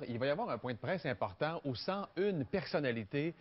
Il va y avoir un point de presse important où 101 personnalités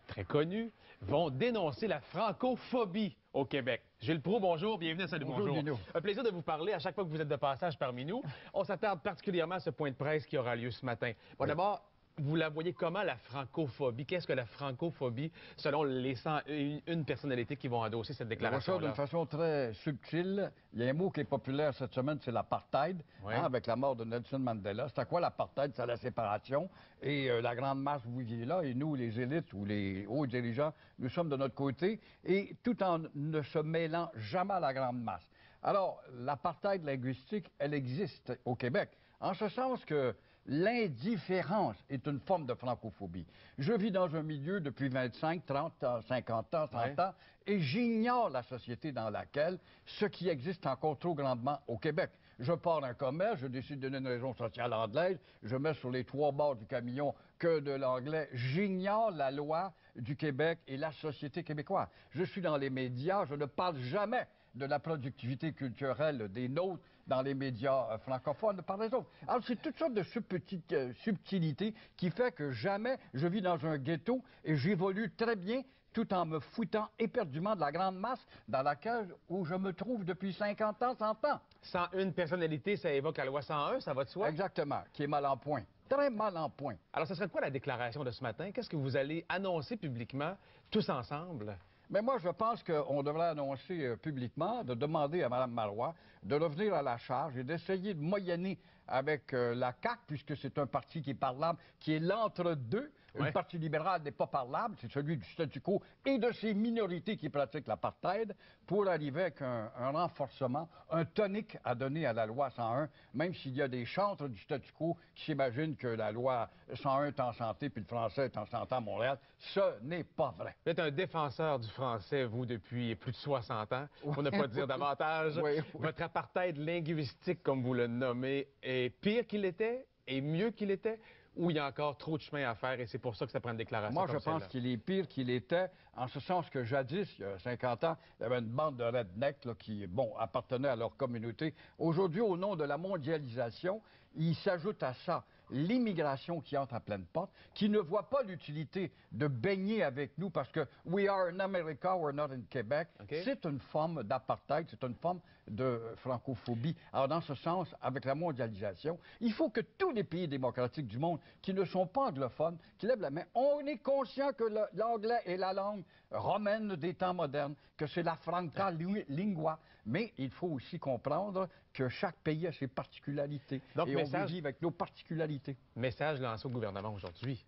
très connues vont dénoncer la francophobie au Québec. Gilles Proulx, bonjour, bienvenue à Salut Bonjour, Dino. Un plaisir de vous parler à chaque fois que vous êtes de passage parmi nous. On s'attarde particulièrement à ce point de presse qui aura lieu ce matin. Bon, Oui. d'abord, vous la voyez comment, la francophobie? Qu'est-ce que la francophobie, selon les 101 personnalités qui vont endosser cette Je vois ça déclaration-là? d'une façon très subtile. Il y a un mot qui est populaire cette semaine, c'est l'apartheid, Oui. avec la mort de Nelson Mandela. C'est à quoi l'apartheid? C'est la séparation. Et la grande masse, vous vivez là, et nous, les élites ou les hauts dirigeants, nous sommes de notre côté, et tout en ne se mêlant jamais à la grande masse. Alors, l'apartheid linguistique, elle existe au Québec, en ce sens que l'indifférence est une forme de francophobie. Je vis dans un milieu depuis 25, 30, 50 ans, 100 ans, et j'ignore la société dans laquelle ce qui existe encore trop grandement au Québec. Je pars d'un commerce, je décide de donner une raison sociale anglaise, je mets sur les trois bords du camion que de l'anglais. J'ignore la loi du Québec et la société québécoise. Je suis dans les médias, je ne parle jamais de la productivité culturelle des nôtres dans les médias francophones par les autres. Alors, c'est toutes sortes de petites subtilités qui fait que jamais je vis dans un ghetto et j'évolue très bien tout en me foutant éperdument de la grande masse dans laquelle où je me trouve depuis 50 ans, 100 ans. 101 personnalités, ça évoque la loi 101, ça va de soi? Exactement, qui est mal en point. Très mal en point. Alors, ce serait quoi la déclaration de ce matin? Qu'est-ce que vous allez annoncer publiquement, tous ensemble? Mais moi, je pense qu'on devrait annoncer publiquement, de demander à Mme Marois de revenir à la charge et d'essayer de moyenner avec la CAQ, puisque c'est un parti qui est parlable, qui est l'entre-deux. Le Parti libéral n'est pas parlable, c'est celui du statu quo et de ces minorités qui pratiquent l'apartheid, pour arriver avec un renforcement, un tonique à donner à la loi 101, même s'il y a des chantres du statu quo qui s'imaginent que la loi 101 est en santé puis le français est en santé à Montréal. Ce n'est pas vrai. Vous êtes un défenseur du français, vous, depuis plus de 60 ans, pour ne pas dire davantage. Oui. Votre apartheid linguistique, comme vous le nommez, est pire qu'il était et mieux qu'il était, ou il y a encore trop de chemin à faire et c'est pour ça que ça prend une déclaration Moi, comme je pense celle-là? qu'il est pire qu'il était, en ce sens que jadis, il y a 50 ans, il y avait une bande de rednecks là, qui, bon, appartenait à leur communauté. Aujourd'hui, au nom de la mondialisation, il s'ajoute à ça l'immigration qui entre à pleine porte, qui ne voit pas l'utilité de baigner avec nous parce que we are in America, we're not in Québec. Okay. C'est une forme d'apartheid, c'est une forme de francophobie. Alors, dans ce sens, avec la mondialisation, il faut que tous les pays démocratiques du monde qui ne sont pas anglophones, qui lèvent la main. On est conscient que l'anglais est la langue romaine des temps modernes, que c'est la franca lingua, mais il faut aussi comprendre que chaque pays a ses particularités. Donc, et on veut vivre avec nos particularités. Message lancé au gouvernement aujourd'hui.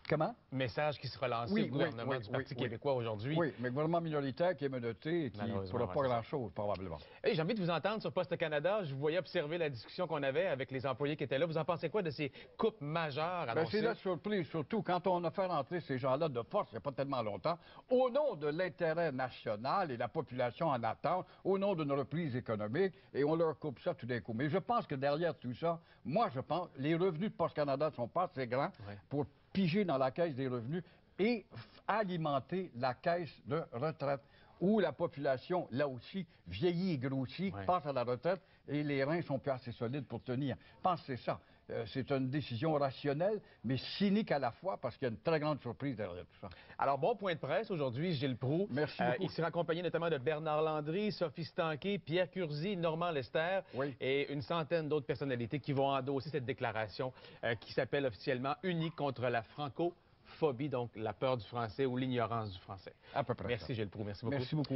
Comment? Message qui sera lancé au gouvernement du Parti québécois aujourd'hui. Oui, mais gouvernement minoritaire qui est menotté et qui ne pourra pas grand-chose, probablement. Hey, j'ai envie de vous entendre sur Poste Canada. Je vous voyais observer la discussion qu'on avait avec les employés qui étaient là. Vous en pensez quoi de ces coupes majeures annoncées? C'est la surprise, surtout quand on a fait rentrer ces gens-là de force, il n'y a pas tellement longtemps, au nom de l'intérêt national et la population en attente, au nom d'une reprise économique, et on leur coupe ça tout d'un coup. Mais je pense que derrière tout ça, moi, je pense, les revenus de Poste Canada ne sont pas assez grands pour piger dans la caisse des revenus et alimenter la caisse de retraite, où la population, là aussi, vieillit et grossit, passe à la retraite et les reins sont plus assez solides pour tenir. Je pense que c'est ça. C'est une décision rationnelle, mais cynique à la fois, parce qu'il y a une très grande surprise derrière tout ça. Alors, bon point de presse aujourd'hui, Gilles Proulx. Merci beaucoup. Il sera accompagné notamment de Bernard Landry, Sophie Stanquet, Pierre Curzi, Normand Lester et une centaine d'autres personnalités qui vont endosser cette déclaration qui s'appelle officiellement « Unis contre la francophobie », donc la peur du français ou l'ignorance du français. À peu près. Merci, Gilles Proulx. Merci beaucoup. Merci beaucoup.